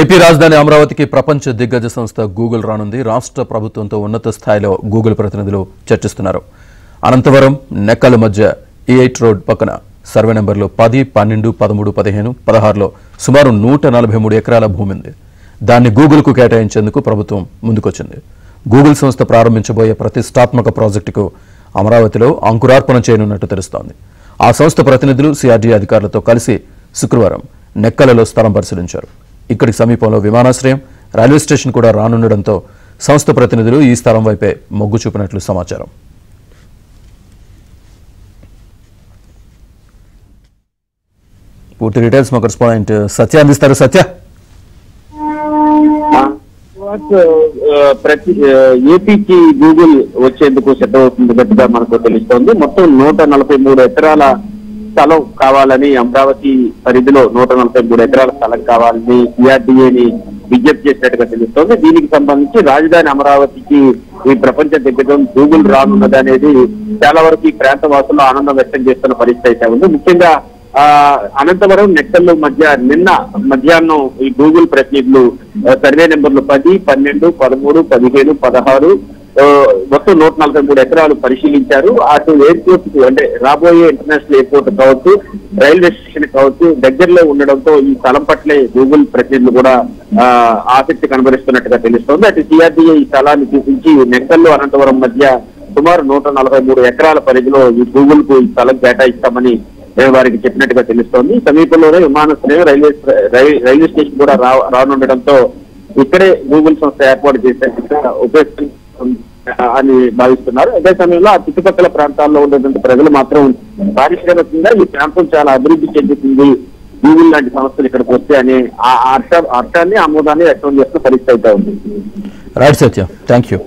AP రాజధాని అమరావతికి ప్రపంచ దిగ్గజ సంస్థ గూగుల్ రానుంది. రాష్ట్ర ప్రభుత్వంతో ఉన్నత స్థాయిలో గూగుల్ ప్రతినిధులు చర్చిస్తున్నారు. అనంతవరం నెక్కల మధ్య E8 రోడ్ పక్కన సర్వే నెంబర్లు 10, 12, 13, 15, 16లో సుమారు 143 ఎకరాల భూమి ఉంది. దాన్ని గూగుల్కు కేటాయించేందుకు ప్రభుత్వం ముందుకొచ్చింది. గూగుల్ సంస్థ ప్రారంభించబోయే ప్రతిష్టాత్మక ప్రాజెక్టుకు అమరావతిలో అంకురార్పణ చేయనున్నట్టు తెలుస్తోంది. ఆ సంస్థ ప్రతినిధులు సిఆర్డీఏ అధికారులతో కలిసి శుక్రవారం నెక్కలలో స్థలం పరిశీలించారు. ఇక్కడికి సమీపంలో విమానాశ్రయం, రైల్వే స్టేషన్ కూడా రానుండడంతో సంస్థ ప్రతినిధులు ఈ స్థలం వైపే మొగ్గు చూపినట్లు సమాచారం. పూర్తి డీటెయిల్స్ మా కరెస్పాండెంట్ సత్య అందిస్తారు. సత్య, ఏపీకి గూగుల్ వచ్చేందుకు సిద్ధమవుతున్నట్టుగా మనకు తెలుస్తోంది. మొత్తం 143 ఎకరాల స్థలం కావాలని, అమరావతి పరిధిలో 143 ఎకరాల స్థలం కావాలని సిఆర్డీఏని విజ్ఞప్తి చేసినట్టుగా తెలుస్తోంది. దీనికి సంబంధించి రాజధాని అమరావతికి ఈ ప్రపంచ దిగ్గజం గూగుల్ రానున్నది అనేది చాలా వరకు ఈ ప్రాంత వాసుల్లో ఆనందం వ్యక్తం చేస్తున్న పరిస్థితి అయితే ఉంది. ముఖ్యంగా అనంతవరం నెక్కల మధ్య నిన్న మధ్యాహ్నం ఈ గూగుల్ ప్రతినిధులు సర్వే నెంబర్లు 10, 12, 13, 15, 16 మొత్తం 143 ఎకరాలు పరిశీలించారు. అటు ఎయిర్పోర్ట్ కు అంటే రాబోయే ఇంటర్నేషనల్ ఎయిర్పోర్ట్ కావచ్చు, రైల్వే స్టేషన్ కావచ్చు దగ్గరలో ఉండడంతో ఈ స్థలం పట్లే గూగుల్ ప్రతినిధులు కూడా ఆసక్తి కనబరుస్తున్నట్టుగా తెలుస్తోంది. అటు సిఆర్డీఏ ఈ స్థలాన్ని చూపించి నెక్కల్లో అనంతవరం మధ్య సుమారు 143 ఎకరాల పరిధిలో ఈ గూగుల్ కు ఈ స్థలం కేటాయిస్తామని వారికి చెప్పినట్టుగా తెలుస్తోంది. సమీపంలోనే విమానాశ్రయం, రైల్వే స్టేషన్ కూడా రానుండడంతో ఇక్కడే గూగుల్ సంస్థ ఏర్పాటు చేసేందుకు ఉపయోగిస్తుంది అని భావిస్తున్నారు. అదే సమయంలో ఆ చుట్టుపక్కల ప్రాంతాల్లో ఉండేటువంటి ప్రజలు మాత్రం పారిశ్రామికంగా ఈ ప్రాంతం చాలా అభివృద్ధి చెందుతుంది, గూగుల్ లాంటి సంస్థలు ఇక్కడికి వస్తే అనే ఆ అర్థాన్ని, ఆమోదాన్ని వ్యక్తం చేస్తున్న పరిస్థితి అయితే ఉంది. Right Satya, thank you.